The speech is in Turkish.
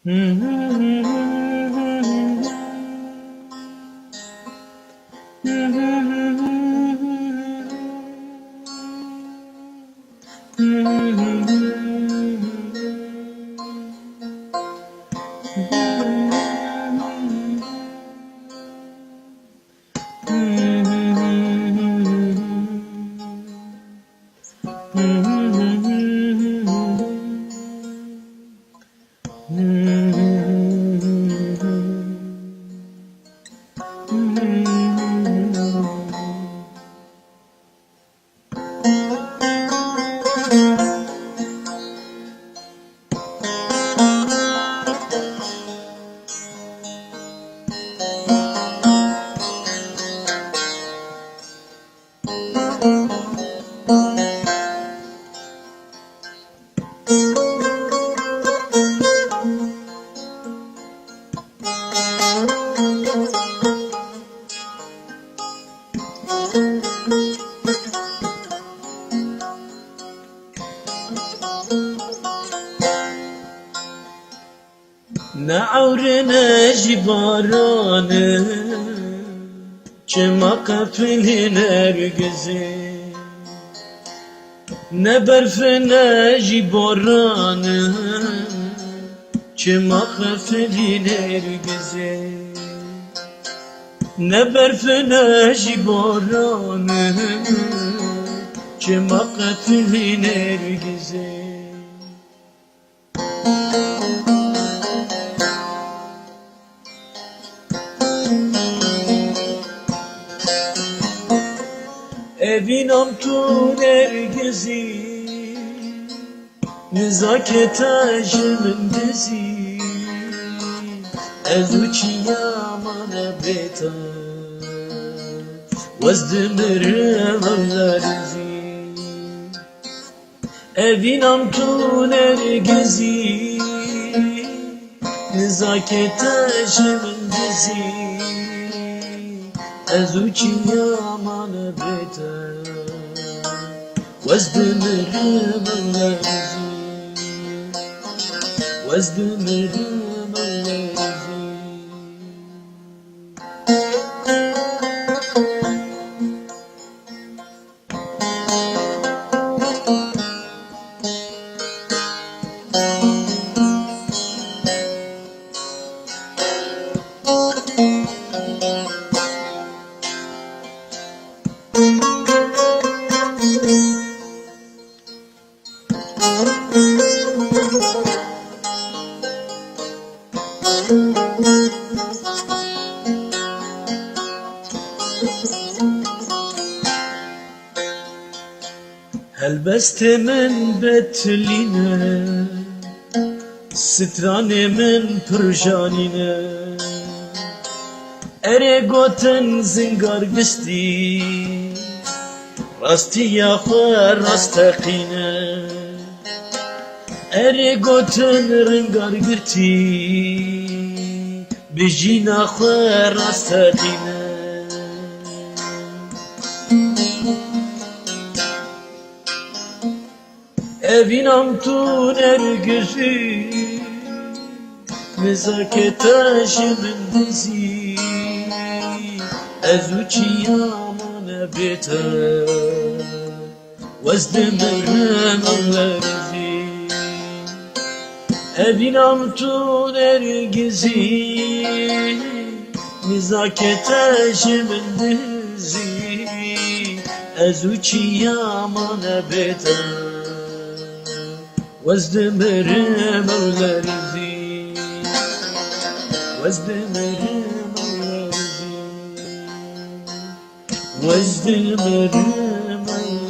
Ne avrine jibarane Çema kafilin ergezi Ne berfine jibarane Çema kafilin ergezi Ne berfine jibarane Çema kafilin ergezi Evinam tu nergezi Nezakete jimin dizi Ez uçiyamana beta Vezdimirim evlerizi Evinam tu nergezi Nezakete jimin dizi Ez uçiyamana beta Vezdimirim evlerizi Vezdimirim evlerizi Helbeste min betline Strane min pırjanine Ere goten zingar gisti Rasti ya khwe rastaqine Ere goten ringar girti Bijina khwe rastaqine Evinam tu nergezi Nezakete jimin dizi Ez uçiyamana beta Vezdimirim evlerizi Evinam tu nergezi Nezakete jimin dizi Ez uçiyamana beta Vezdimirim evlerizi Vezdimirim evlerizi Vezdimirim evlerizi